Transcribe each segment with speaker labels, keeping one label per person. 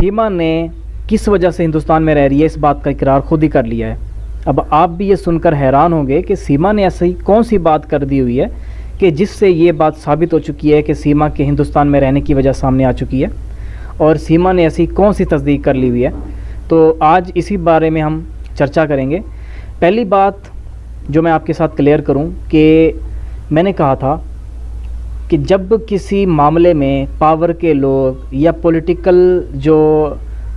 Speaker 1: सीमा ने किस वजह से हिंदुस्तान में रह रही है, इस बात का इकरार खुद ही कर लिया है। अब आप भी ये सुनकर हैरान होंगे कि सीमा ने ऐसी कौन सी बात कर दी हुई है कि जिससे ये बात साबित हो चुकी है कि सीमा के हिंदुस्तान में रहने की वजह सामने आ चुकी है, और सीमा ने ऐसी कौन सी तस्दीक कर ली हुई है। तो आज इसी बारे में हम चर्चा करेंगे। पहली बात जो मैं आपके साथ क्लियर करूं कि मैंने कहा था कि जब किसी मामले में पावर के लोग या पॉलिटिकल जो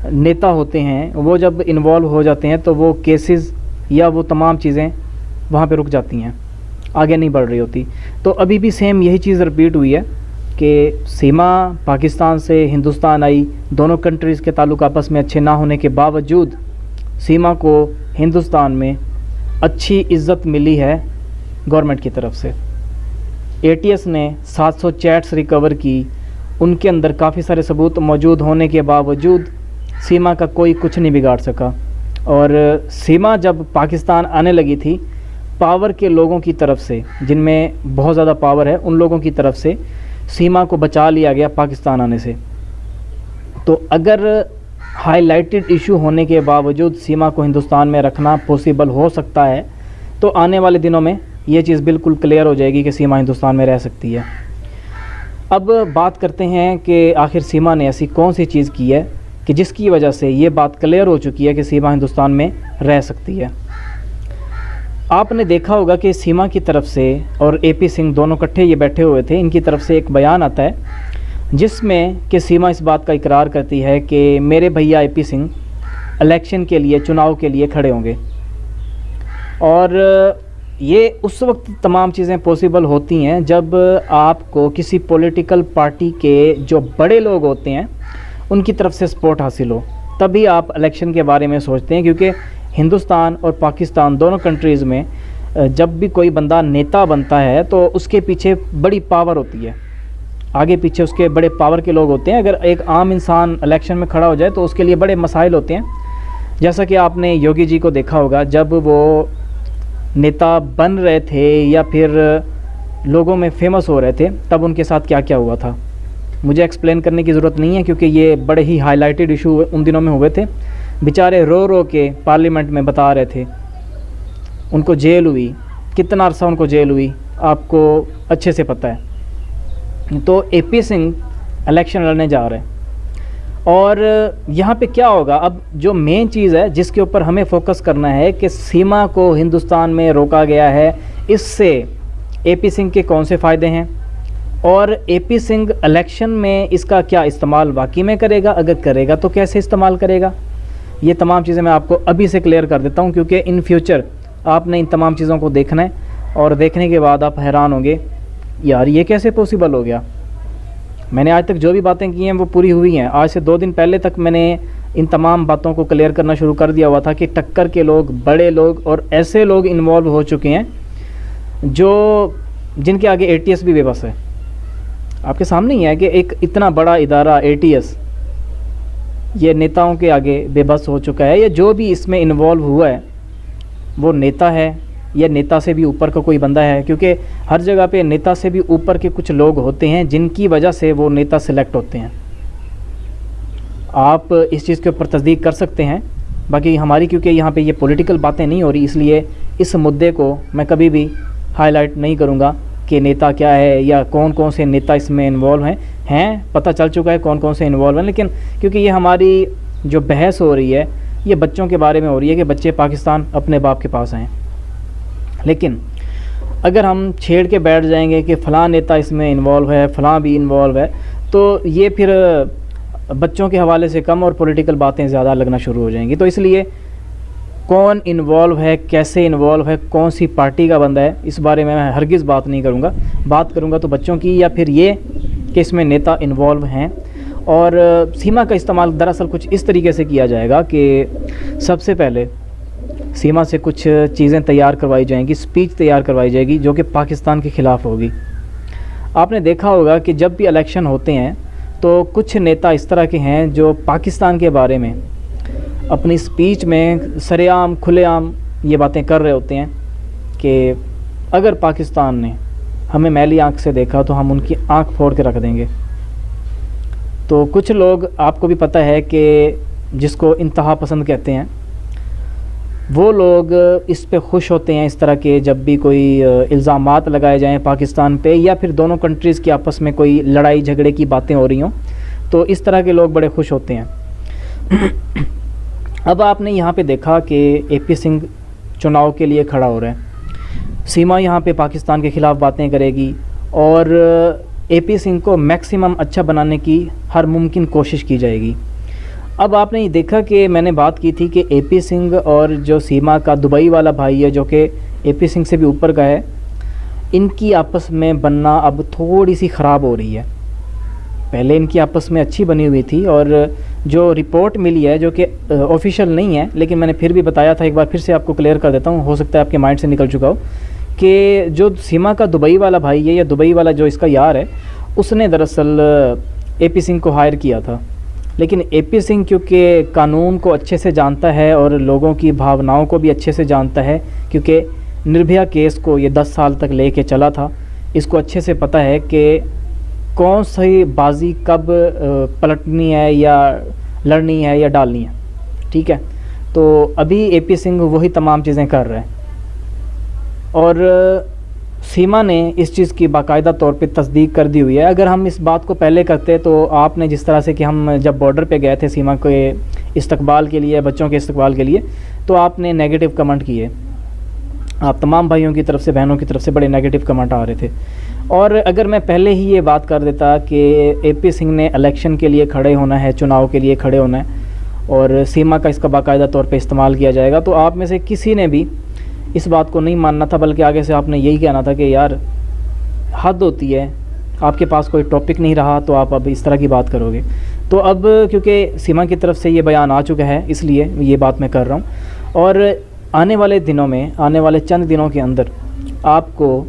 Speaker 1: नेता होते हैं वो जब इन्वॉल्व हो जाते हैं तो वो केसेस या वो तमाम चीज़ें वहाँ पे रुक जाती हैं, आगे नहीं बढ़ रही होती। तो अभी भी सेम यही चीज़ रिपीट हुई है कि सीमा पाकिस्तान से हिंदुस्तान आई, दोनों कंट्रीज़ के ताल्लुक आपस में अच्छे ना होने के बावजूद सीमा को हिंदुस्तान में अच्छी इज़्ज़त मिली है गवर्नमेंट की तरफ से। ATS ने 700 चैट्स रिकवर की, उनके अंदर काफ़ी सारे सबूत मौजूद होने के बावजूद सीमा का कोई कुछ नहीं बिगाड़ सका। और सीमा जब पाकिस्तान आने लगी थी, पावर के लोगों की तरफ से, जिनमें बहुत ज़्यादा पावर है, उन लोगों की तरफ से सीमा को बचा लिया गया पाकिस्तान आने से। तो अगर हाईलाइटेड इशू होने के बावजूद सीमा को हिंदुस्तान में रखना पॉसिबल हो सकता है, तो आने वाले दिनों में ये चीज़ बिल्कुल क्लियर हो जाएगी कि सीमा हिंदुस्तान में रह सकती है। अब बात करते हैं कि आखिर सीमा ने ऐसी कौन सी चीज़ की है कि जिसकी वजह से ये बात क्लियर हो चुकी है कि सीमा हिंदुस्तान में रह सकती है। आपने देखा होगा कि सीमा की तरफ से और AP सिंह दोनों इकट्ठे ये बैठे हुए थे, इनकी तरफ से एक बयान आता है जिसमें कि सीमा इस बात का इकरार करती है कि मेरे भैया AP सिंह इलेक्शन के लिए, चुनाव के लिए खड़े होंगे। और ये उस वक्त तमाम चीज़ें पॉसिबल होती हैं जब आपको किसी पॉलिटिकल पार्टी के जो बड़े लोग होते हैं उनकी तरफ से सपोर्ट हासिल हो, तभी आप इलेक्शन के बारे में सोचते हैं। क्योंकि हिंदुस्तान और पाकिस्तान दोनों कंट्रीज़ में जब भी कोई बंदा नेता बनता है तो उसके पीछे बड़ी पावर होती है, आगे पीछे उसके बड़े पावर के लोग होते हैं। अगर एक आम इंसान इलेक्शन में खड़ा हो जाए तो उसके लिए बड़े मसाइल होते हैं। जैसा कि आपने योगी जी को देखा होगा, जब वो नेता बन रहे थे या फिर लोगों में फेमस हो रहे थे, तब उनके साथ क्या क्या हुआ था मुझे एक्सप्लेन करने की ज़रूरत नहीं है, क्योंकि ये बड़े ही हाईलाइटेड इशू उन दिनों में हुए थे। बेचारे रो रो के पार्लियामेंट में बता रहे थे, उनको जेल हुई, कितना अरसा उनको जेल हुई, आपको अच्छे से पता है। तो AP सिंह इलेक्शन लड़ने जा रहे हैं, और यहाँ पे क्या होगा, अब जो मेन चीज़ है जिसके ऊपर हमें फोकस करना है कि सीमा को हिंदुस्तान में रोका गया है, इससे AP सिंह के कौन से फ़ायदे हैं, और AP सिंह इलेक्शन में इसका क्या इस्तेमाल वाकई में करेगा, अगर करेगा तो कैसे इस्तेमाल करेगा। ये तमाम चीज़ें मैं आपको अभी से क्लियर कर देता हूँ, क्योंकि इन फ्यूचर आपने इन तमाम चीज़ों को देखना है, और देखने के बाद आप हैरान होंगे, यार ये कैसे पॉसिबल हो गया। मैंने आज तक जो भी बातें की हैं वो पूरी हुई हैं। आज से 2 दिन पहले तक मैंने इन तमाम बातों को क्लियर करना शुरू कर दिया हुआ था कि टक्कर के लोग, बड़े लोग और ऐसे लोग इन्वॉल्व हो चुके हैं जो जिनके आगे ATS भी बेबस है। आपके सामने ही है कि एक इतना बड़ा इदारा ATS ये नेताओं के आगे बेबस हो चुका है। या जो भी इसमें इन्वॉल्व हुआ है वो नेता है या नेता से भी ऊपर का कोई बंदा है, क्योंकि हर जगह पे नेता से भी ऊपर के कुछ लोग होते हैं जिनकी वजह से वो नेता सिलेक्ट होते हैं। आप इस चीज़ के ऊपर तस्दीक कर सकते हैं। बाकी हमारी, क्योंकि यहाँ पे ये पॉलिटिकल बातें नहीं हो रही, इसलिए इस मुद्दे को मैं कभी भी हाईलाइट नहीं करूँगा कि नेता क्या है या कौन कौन से नेता इसमें इन्वॉल्व हैं। पता चल चुका है कौन कौन से इन्वॉल्व हैं, लेकिन क्योंकि ये हमारी जो बहस हो रही है ये बच्चों के बारे में हो रही है कि बच्चे पाकिस्तान अपने बाप के पास आएँ। लेकिन अगर हम छेड़ के बैठ जाएंगे कि फ़लाँ नेता इसमें इन्वॉल्व है, फ़लाँ भी इन्वॉल्व है, तो ये फिर बच्चों के हवाले से कम और पॉलिटिकल बातें ज़्यादा लगना शुरू हो जाएंगी। तो इसलिए कौन इन्वॉल्व है, कैसे इन्वॉल्व है, कौन सी पार्टी का बंदा है, इस बारे में मैं हरगिज़ बात नहीं करूँगा। बात करूँगा तो बच्चों की, या फिर ये कि इसमें नेता इन्वॉल्व हैं। और सीमा का इस्तेमाल दरअसल कुछ इस तरीके से किया जाएगा कि सबसे पहले सीमा से कुछ चीज़ें तैयार करवाई जाएंगी, स्पीच तैयार करवाई जाएगी जो कि पाकिस्तान के ख़िलाफ़ होगी। आपने देखा होगा कि जब भी इलेक्शन होते हैं तो कुछ नेता इस तरह के हैं जो पाकिस्तान के बारे में अपनी स्पीच में सरेआम खुलेआम ये बातें कर रहे होते हैं कि अगर पाकिस्तान ने हमें मैली आंख से देखा तो हम उनकी आंख फोड़ के रख देंगे। तो कुछ लोग, आपको भी पता है कि जिसको इंतहा पसंद कहते हैं, वो लोग इस पे खुश होते हैं इस तरह के, जब भी कोई इल्ज़ामात लगाए जाएं पाकिस्तान पे, या फिर दोनों कंट्रीज़ की आपस में कोई लड़ाई झगड़े की बातें हो रही हों, तो इस तरह के लोग बड़े खुश होते हैं। अब आपने यहाँ पे देखा कि AP सिंह चुनाव के लिए खड़ा हो रहा है, सीमा यहाँ पे पाकिस्तान के ख़िलाफ़ बातें करेगी और AP सिंह को मैक्सिमम अच्छा बनाने की हर मुमकिन कोशिश की जाएगी। अब आपने ये देखा कि मैंने बात की थी कि AP सिंह और जो सीमा का दुबई वाला भाई है, जो कि AP सिंह से भी ऊपर का है, इनकी आपस में बनना अब थोड़ी सी ख़राब हो रही है। पहले इनकी आपस में अच्छी बनी हुई थी, और जो रिपोर्ट मिली है, जो कि ऑफिशियल नहीं है, लेकिन मैंने फिर भी बताया था, एक बार फिर से आपको क्लियर कर देता हूँ, हो सकता है आपके माइंड से निकल चुका हो, कि जो सीमा का दुबई वाला भाई है, या दुबई वाला जो इसका यार है, उसने दरअसल AP सिंह को हायर किया था। लेकिन AP सिंह क्योंकि कानून को अच्छे से जानता है और लोगों की भावनाओं को भी अच्छे से जानता है, क्योंकि निर्भया केस को ये 10 साल तक लेके चला था, इसको अच्छे से पता है कि कौन सी बाजी कब पलटनी है या लड़नी है या डालनी है। ठीक है, तो अभी AP सिंह वही तमाम चीज़ें कर रहे हैं, और सीमा ने इस चीज़ की बाकायदा तौर पे तस्दीक कर दी हुई है। अगर हम इस बात को पहले करते, तो आपने जिस तरह से कि हम जब बॉर्डर पे गए थे सीमा के इस्तकबाल के लिए, बच्चों के इस्तकबाल के लिए, तो आपने नेगेटिव कमेंट किए, आप तमाम भाइयों की तरफ से, बहनों की तरफ से बड़े नेगेटिव कमेंट आ रहे थे। और अगर मैं पहले ही ये बात कर देता कि AP सिंह ने इलेक्शन के लिए खड़े होना है, चुनाव के लिए खड़े होना है, और सीमा का इसका बाकायदा तौर पे इस्तेमाल किया जाएगा, तो आप में से किसी ने भी इस बात को नहीं मानना था, बल्कि आगे से आपने यही कहना था कि यार हद होती है, आपके पास कोई टॉपिक नहीं रहा तो आप अब इस तरह की बात करोगे। तो अब क्योंकि सीमा की तरफ से ये बयान आ चुका है, इसलिए ये बात मैं कर रहा हूँ, और आने वाले दिनों में, आने वाले चंद दिनों के अंदर आपको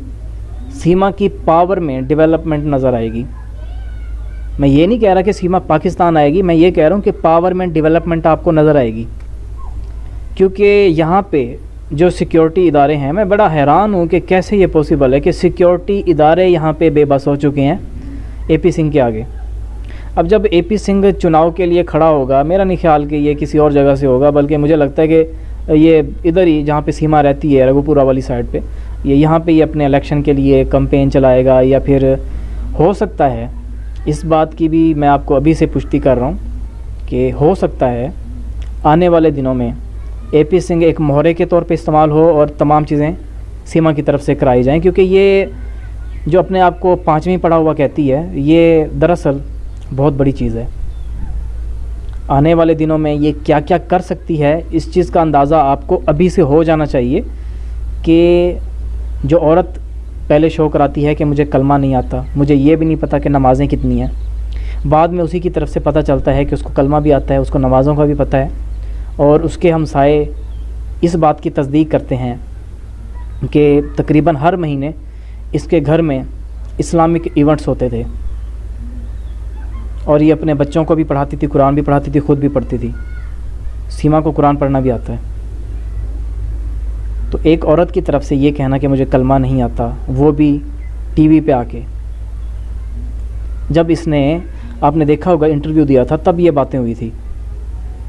Speaker 1: सीमा की पावर में डेवलपमेंट नज़र आएगी। मैं ये नहीं कह रहा कि सीमा पाकिस्तान आएगी, मैं ये कह रहा हूँ कि पावर में डेवलपमेंट आपको नज़र आएगी, क्योंकि यहाँ पे जो सिक्योरिटी इदारे हैं, मैं बड़ा हैरान हूँ कि कैसे ये पॉसिबल है कि सिक्योरिटी इदारे यहाँ पे बेबस हो चुके हैं AP सिंह के आगे। अब जब AP सिंह चुनाव के लिए खड़ा होगा, मेरा नहीं ख्याल कि ये किसी और जगह से होगा, बल्कि मुझे लगता है कि ये इधर ही जहाँ पे सीमा रहती है, रघुपुरा वाली साइड पे, ये यहाँ पे ये अपने इलेक्शन के लिए कैंपेन चलाएगा, या फिर हो सकता है, इस बात की भी मैं आपको अभी से पुष्टि कर रहा हूँ कि हो सकता है आने वाले दिनों में AP सिंह एक मोहरे के तौर पे इस्तेमाल हो और तमाम चीज़ें सीमा की तरफ से कराई जाएं, क्योंकि ये जो अपने आप को 5वीं पढ़ा हुआ कहती है, ये दरअसल बहुत बड़ी चीज़ है। आने वाले दिनों में ये क्या क्या कर सकती है, इस चीज़ का अंदाज़ा आपको अभी से हो जाना चाहिए कि जो औरत पहले शो कराती है कि मुझे कलमा नहीं आता, मुझे ये भी नहीं पता कि नमाज़ें कितनी हैं, बाद में उसी की तरफ से पता चलता है कि उसको कलमा भी आता है, उसको नमाज़ों का भी पता है, और उसके हमसाए इस बात की तस्दीक करते हैं कि तकरीबन हर महीने इसके घर में इस्लामिक इवेंट्स होते थे, और ये अपने बच्चों को भी पढ़ाती थी, कुरान भी पढ़ाती थी, ख़ुद भी पढ़ती थी। सीमा को कुरान पढ़ना भी आता है। तो एक औरत की तरफ से ये कहना कि मुझे कलमा नहीं आता, वो भी TV पे आके, जब इसने, आपने देखा होगा इंटरव्यू दिया था, तब ये बातें हुई थी।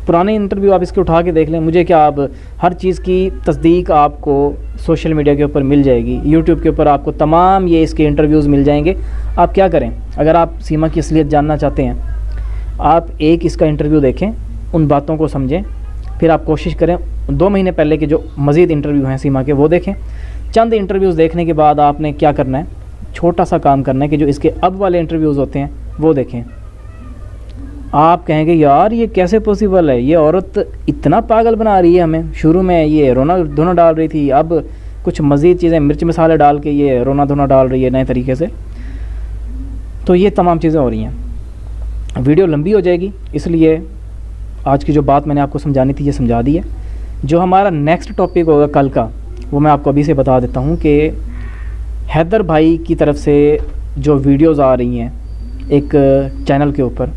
Speaker 1: पुराने इंटरव्यू आप इसके उठा के देख लें, मुझे क्या, अब हर चीज़ की तस्दीक आपको सोशल मीडिया के ऊपर मिल जाएगी, YouTube के ऊपर आपको तमाम ये इसके इंटरव्यूज़ मिल जाएंगे। आप क्या करें, अगर आप सीमा की असलियत जानना चाहते हैं, आप एक इसका इंटरव्यू देखें, उन बातों को समझें, फिर आप कोशिश करें 2 महीने पहले के जो मज़ीद इंटरव्यू हैं सीमा के, वो देखें। चंद इंटरव्यूज़ देखने के बाद आपने क्या करना है, छोटा सा काम करना है कि जो इसके अब वाले इंटरव्यूज़ होते हैं वो देखें। आप कहेंगे यार ये कैसे पॉसिबल है, ये औरत इतना पागल बना रही है हमें। शुरू में ये रोना धोना डाल रही थी, अब कुछ मज़ीद चीज़ें मिर्च मसाले डाल के ये रोना धोना डाल रही है नए तरीके से। तो ये तमाम चीज़ें हो रही हैं। वीडियो लंबी हो जाएगी, इसलिए आज की जो बात मैंने आपको समझानी थी ये समझा दी है। जो हमारा नेक्स्ट टॉपिक होगा कल का, वो मैं आपको अभी से बता देता हूँ कि हैदर भाई की तरफ से जो वीडियोज़ आ रही हैं एक चैनल के ऊपर,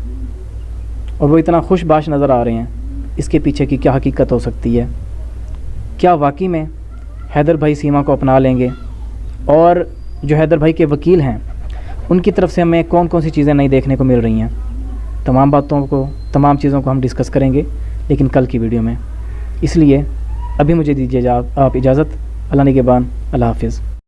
Speaker 1: और वो इतना खुशबाश नज़र आ रहे हैं, इसके पीछे की क्या हकीकत हो सकती है, क्या वाकई में हैदर भाई सीमा को अपना लेंगे, और जो हैदर भाई के वकील हैं उनकी तरफ से हमें कौन कौन सी चीज़ें नहीं देखने को मिल रही हैं। तमाम बातों को, तमाम चीज़ों को हम डिस्कस करेंगे, लेकिन कल की वीडियो में। इसलिए अभी मुझे दीजिए आप इजाज़त। अल्लाह निगहबान। अल्लाह हाफ़िज़।